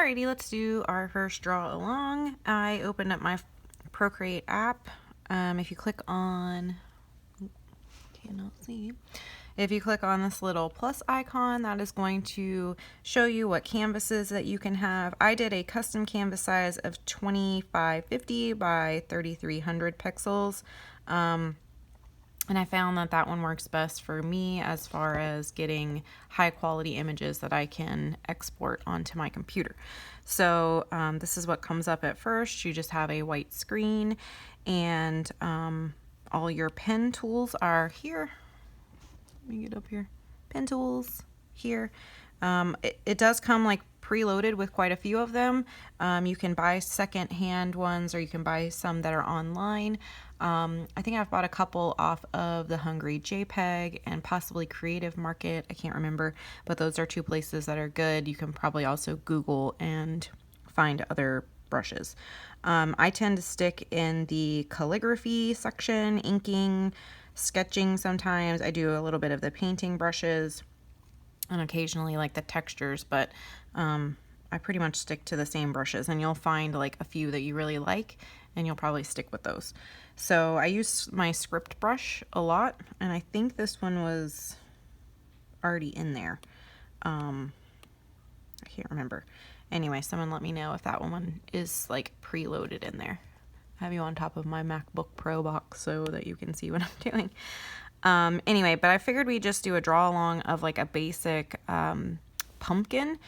Alrighty, let's do our first draw along. I opened up my Procreate app. If you click on, cannot see. If you click on this little plus icon, that is going to show you what canvases that you can have. I did a custom canvas size of 2550 by 3300 pixels. And I found that that one works best for me as far as getting high quality images that I can export onto my computer. So this is what comes up at first. You just have a white screen and all your pen tools are here. Let me get up here. Pen tools here. It does come like preloaded with quite a few of them. You can buy second-hand ones or you can buy some that are online. I think I've bought a couple off of the Hungry JPEG and possibly Creative Market. I can't remember, but those are two places that are good. You can probably also Google and find other brushes. I tend to stick in the calligraphy section, inking, sketching sometimes. I do a little bit of the painting brushes and occasionally like the textures, but I pretty much stick to the same brushes, and you'll find like a few that you really like and you'll probably stick with those. So I use my script brush a lot, and I think this one was already in there. I can't remember. Anyway, someone let me know if that one is like preloaded in there. I have you on top of my MacBook Pro box so that you can see what I'm doing. Anyway, but I figured we'd just do a draw along of like a basic pumpkin.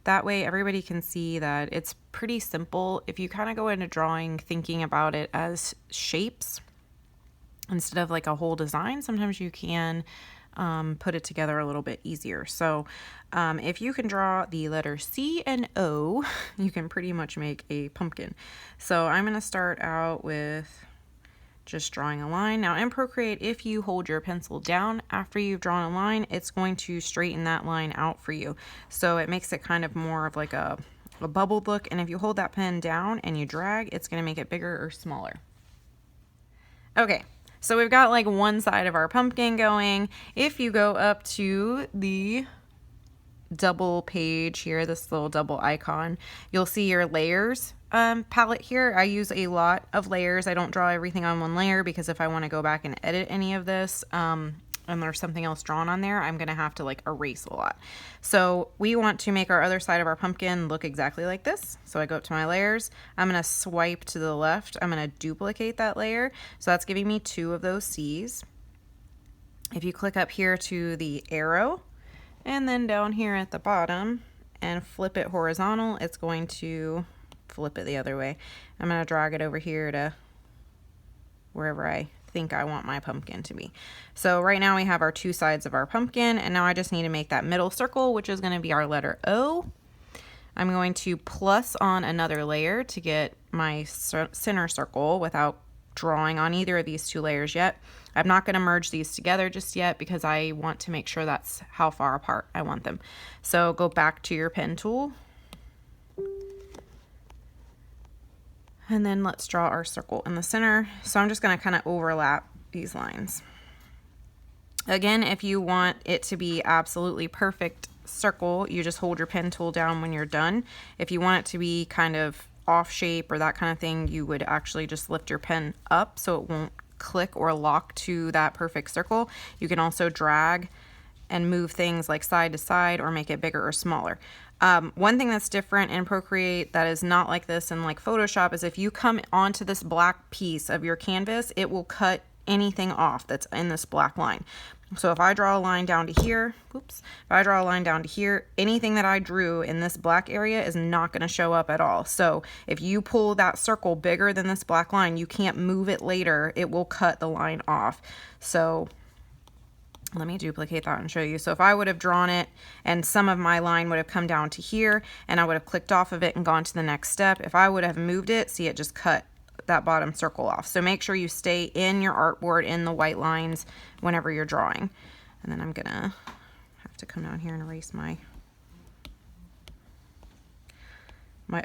That way everybody can see that it's pretty simple. If you kind of go into drawing thinking about it as shapes instead of like a whole design, sometimes you can put it together a little bit easier. So if you can draw the letter C and O, you can pretty much make a pumpkin. So I'm going to start out with just drawing a line. Now in Procreate, if you hold your pencil down after you've drawn a line, it's going to straighten that line out for you. So it makes it kind of more of like a bubbled look. And if you hold that pen down and you drag, it's going to make it bigger or smaller. Okay, so we've got like one side of our pumpkin going. If you go up to the double page here, this little double icon, you'll see your layers palette here. I use a lot of layers. I don't draw everything on one layer because if I want to go back and edit any of this and there's something else drawn on there, I'm gonna have to like erase a lot. So we want to make our other side of our pumpkin look exactly like this. So I go up to my layers, I'm gonna swipe to the left, I'm gonna duplicate that layer. So that's giving me 2 of those C's. If you click up here to the arrow and then down here at the bottom and flip it horizontal, it's going to flip it the other way. I'm going to drag it over here to wherever I think I want my pumpkin to be. So right now we have our 2 sides of our pumpkin, and now I just need to make that middle circle, which is going to be our letter O. I'm going to plus on another layer to get my center circle without drawing on either of these 2 layers yet. I'm not going to merge these together just yet because I want to make sure that's how far apart I want them. So go back to your pen tool. And then let's draw our circle in the center. So I'm just going to kind of overlap these lines. Again, if you want it to be absolutely perfect circle, you just hold your pen tool down when you're done. If you want it to be kind of off shape or that kind of thing, you would actually just lift your pen up so it won't click or lock to that perfect circle. You can also drag and move things like side to side or make it bigger or smaller. One thing that's different in Procreate that is not like this in like Photoshop is if you come onto this black piece of your canvas, it will cut anything off that's in this black line. So if I draw a line down to here, oops, if I draw a line down to here, anything that I drew in this black area is not going to show up at all. So if you pull that circle bigger than this black line, you can't move it later. It will cut the line off. So let me duplicate that and show you. So if I would have drawn it and some of my line would have come down to here and I would have clicked off of it and gone to the next step, if I would have moved it, see, it just cut that bottom circle off. So make sure you stay in your artboard in the white lines whenever you're drawing. And then I'm gonna have to come down here and erase my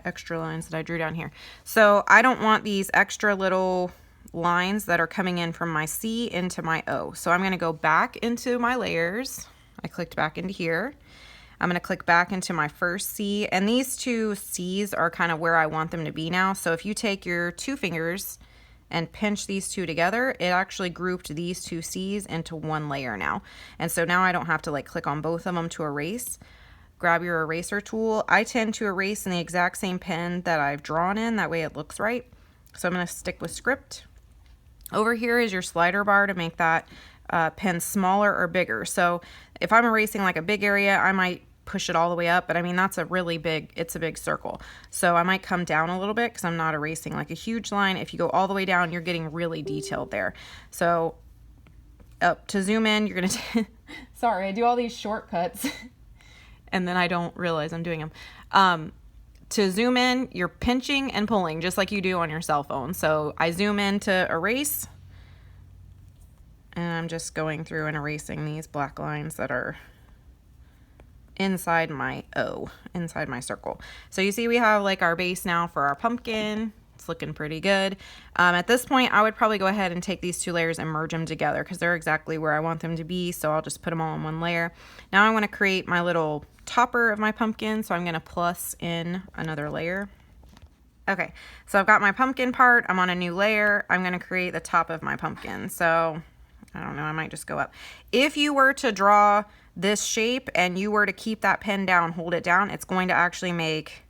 extra lines that I drew down here. So I don't want these extra little lines that are coming in from my C into my O. So I'm going to go back into my layers. I clicked back into here. I'm going to click back into my first C, and these two C's are kind of where I want them to be now. So if you take your two fingers and pinch these two together, it actually grouped these two C's into one layer now. And so now I don't have to like click on both of them to erase. Grab your eraser tool. I tend to erase in the exact same pen that I've drawn in, that way it looks right. So I'm going to stick with script. Over here is your slider bar to make that pen smaller or bigger. So if I'm erasing like a big area, I might push it all the way up, but I mean, that's a really big, it's a big circle. So I might come down a little bit because I'm not erasing like a huge line. If you go all the way down, you're getting really detailed there. So up to zoom in, you're going to, sorry, I do all these shortcuts and then I don't realize I'm doing them. To zoom in, you're pinching and pulling just like you do on your cell phone. So I zoom in to erase, and I'm just going through and erasing these black lines that are inside my O, inside my circle. So you see we have like our base now for our pumpkin. It's looking pretty good. At this point, I would probably go ahead and take these two layers and merge them together because they're exactly where I want them to be. So I'll just put them all in one layer. Now I want to create my little topper of my pumpkin. So I'm going to plus in another layer. Okay, so I've got my pumpkin part. I'm on a new layer. I'm going to create the top of my pumpkin. So I don't know, I might just go up. If you were to draw this shape and you were to keep that pen down, hold it down, it's going to actually make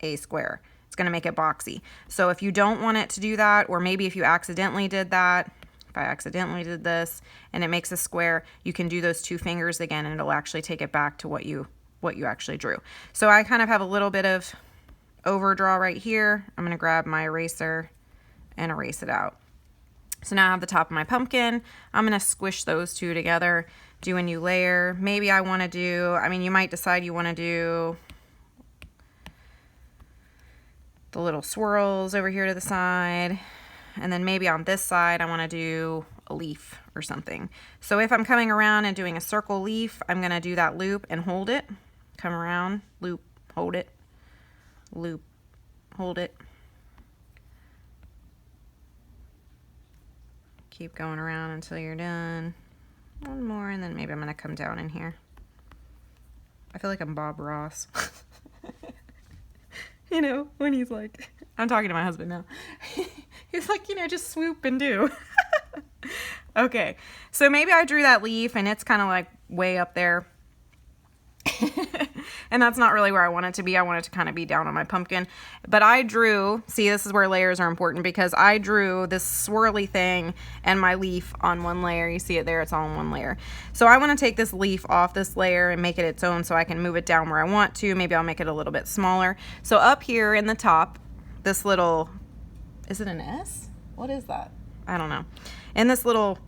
a square. It's going to make it boxy. So if you don't want it to do that, or maybe if you accidentally did that, if I accidentally did this and it makes a square, you can do those two fingers again and it'll actually take it back to what you actually drew. So I kind of have a little bit of overdraw right here. I'm going to grab my eraser and erase it out. So now I have the top of my pumpkin. I'm going to squish those two together, do a new layer. Maybe I want to do, I mean, you might decide you want to do the little swirls over here to the side. And then maybe on this side, I want to do a leaf or something. So if I'm coming around and doing a circle leaf, I'm going to do that loop and hold it. Come around, loop, hold it, loop, hold it. Keep going around until you're done. One more, and then maybe I'm going to come down in here. I feel like I'm Bob Ross. You know, when he's like, I'm talking to my husband now. He's like, you know, just swoop and do. Okay, so maybe I drew that leaf and it's kind of like way up there. And that's not really where I want it to be. I want it to kind of be down on my pumpkin. But I drew, see, this is where layers are important because I drew this swirly thing and my leaf on one layer. You see it there, it's all in one layer. So I want to take this leaf off this layer and make it its own so I can move it down where I want to. Maybe I'll make it a little bit smaller. So up here in the top, this little, is it an S? What is that? I don't know. And this little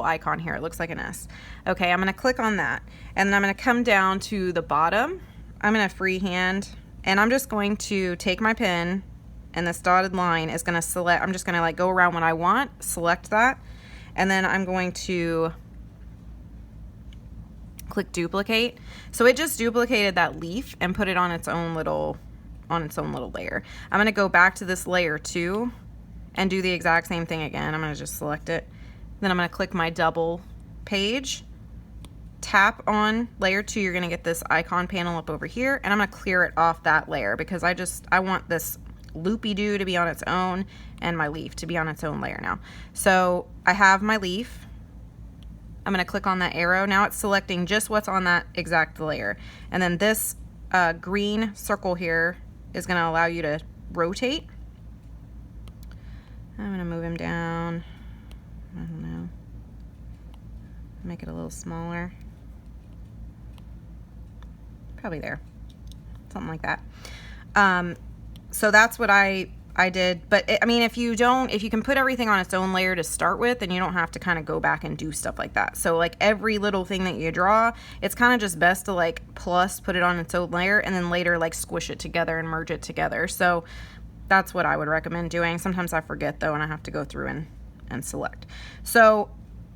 icon here, it looks like an S. Okay, I'm going to click on that and then I'm going to come down to the bottom. I'm going to freehand and I'm just going to take my pen and this dotted line is going to select, I'm just going to like go around what I want, select that, and then I'm going to click duplicate. So it just duplicated that leaf and put it on its own little layer. I'm going to go back to this layer 2 and do the exact same thing again. I'm going to just select it. Then I'm going to click my double page, tap on layer 2. You're going to get this icon panel up over here, and I'm going to clear it off that layer because I want this loopy-doo to be on its own and my leaf to be on its own layer now. So I have my leaf. I'm going to click on that arrow. Now it's selecting just what's on that exact layer. And then this green circle here is going to allow you to rotate. I'm going to move him down. I don't know. Make it a little smaller. Probably there. Something like that. So that's what I did. But I mean, if you can put everything on its own layer to start with, then you don't have to kind of go back and do stuff like that. So like every little thing that you draw, it's kind of just best to like put it on its own layer and then later like squish it together and merge it together. So that's what I would recommend doing. Sometimes I forget though, and I have to go through and select. So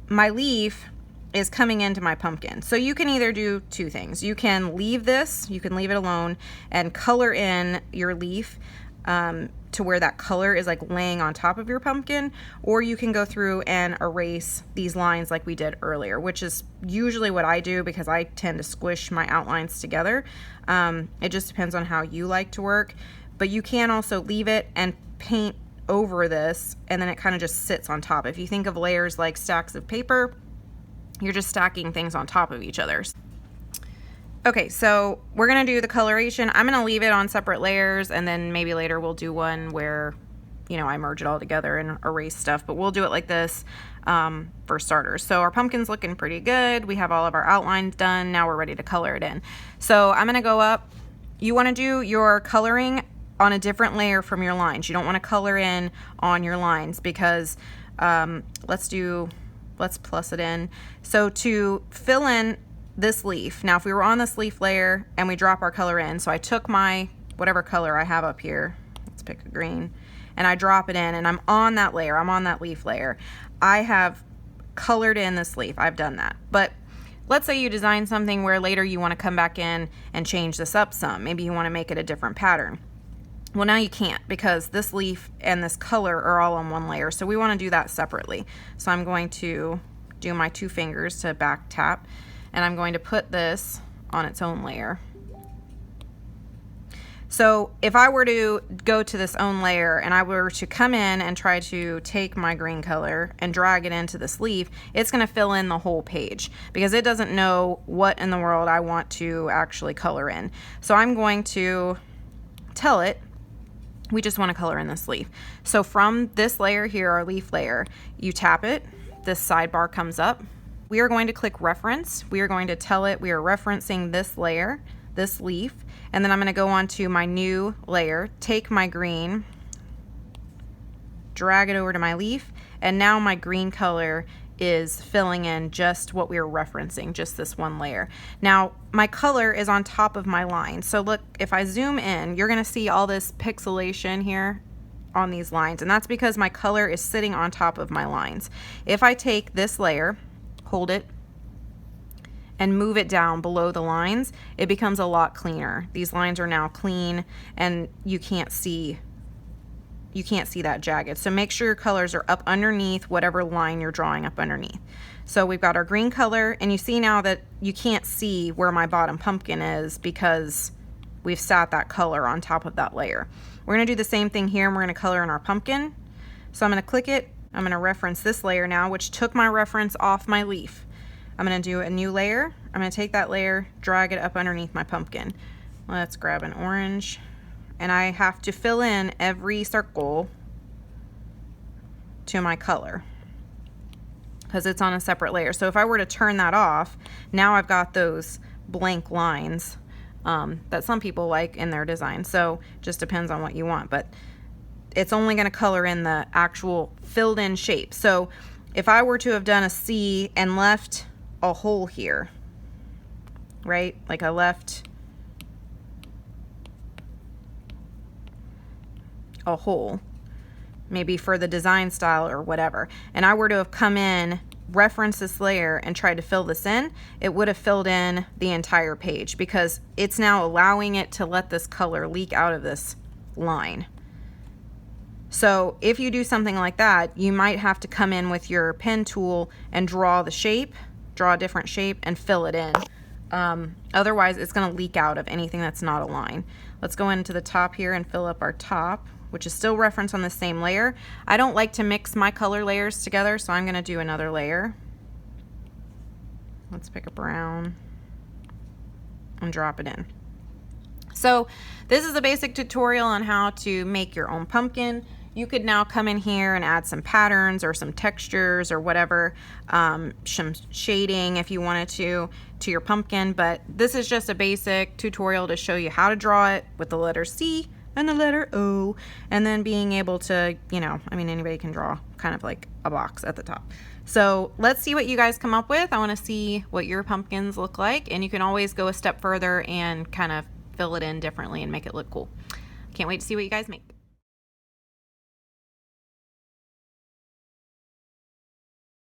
my leaf is coming into my pumpkin. So you can either do two things. You can leave this, you can leave it alone and color in your leaf to to where that color is like laying on top of your pumpkin, or you can go through and erase these lines like we did earlier, which is usually what I do because I tend to squish my outlines together. It just depends on how you like to work, but you can also leave it and paint over this, and then it kind of just sits on top. If you think of layers like stacks of paper, you're just stacking things on top of each other. Okay, so we're gonna do the coloration. I'm gonna leave it on separate layers, and then maybe later we'll do one where, you know, I merge it all together and erase stuff, but we'll do it like this for starters. So our pumpkin's looking pretty good. We have all of our outlines done. Now we're ready to color it in. So I'm gonna go up. You wanna do your coloring on a different layer from your lines. You don't wanna color in on your lines because let's plus it in. So to fill in this leaf, now if we were on this leaf layer and we drop our color in, so I took my whatever color I have up here, let's pick a green, and I drop it in, and I'm on that layer, I'm on that leaf layer. I have colored in this leaf, I've done that. But let's say you design something where later you want to come back in and change this up some. Maybe you want to make it a different pattern. Well, now you can't because this leaf and this color are all on one layer, so we want to do that separately. So I'm going to do my 2 fingers to back tap, and I'm going to put this on its own layer. So if I were to go to this own layer and I were to come in and try to take my green color and drag it into this leaf, it's going to fill in the whole page because it doesn't know what in the world I want to actually color in. So I'm going to tell it, we just want to color in this leaf. So from this layer here, our leaf layer, you tap it, this sidebar comes up. We are going to click reference. We are going to tell it we are referencing this layer, this leaf, and then I'm going to go on to my new layer, take my green, drag it over to my leaf, and now my green color is filling in just what we are referencing, just this one layer. Now my color is on top of my line. So look, if I zoom in, you're going to see all this pixelation here on these lines, and that's because my color is sitting on top of my lines. If I take this layer, hold it, and move it down below the lines, it becomes a lot cleaner. These lines are now clean and you can't see that jagged. So make sure your colors are up underneath whatever line you're drawing up underneath. So we've got our green color, and you see now that you can't see where my bottom pumpkin is because we've sat that color on top of that layer. We're gonna do the same thing here, and we're gonna color in our pumpkin. So I'm gonna click it, I'm gonna reference this layer now, which took my reference off my leaf. I'm gonna do a new layer. I'm gonna take that layer, drag it up underneath my pumpkin. Let's grab an orange, and I have to fill in every circle to my color because it's on a separate layer. So if I were to turn that off, now I've got those blank lines that some people like in their design. So just depends on what you want, but it's only going to color in the actual filled in shape. So if I were to have done a C and left a hole here, right? Like I left a hole, maybe for the design style or whatever, and I were to have come in, reference this layer, and tried to fill this in, it would have filled in the entire page because it's now allowing it to let this color leak out of this line. So if you do something like that, you might have to come in with your pen tool and draw the shape, draw a different shape, and fill it in. Otherwise, it's going to leak out of anything that's not a line. Let's go into the top here and fill up our top, which is still referenced on the same layer. I don't like to mix my color layers together, so I'm going to do another layer. Let's pick a brown and drop it in. So this is a basic tutorial on how to make your own pumpkin. You could now come in here and add some patterns or some textures or whatever, some shading if you wanted to your pumpkin, but this is just a basic tutorial to show you how to draw it with the letter C and the letter O, and then being able to, you know, I mean, anybody can draw kind of like a box at the top. So let's see what you guys come up with. I want to see what your pumpkins look like, and you can always go a step further and kind of fill it in differently and make it look cool. Can't wait to see what you guys make.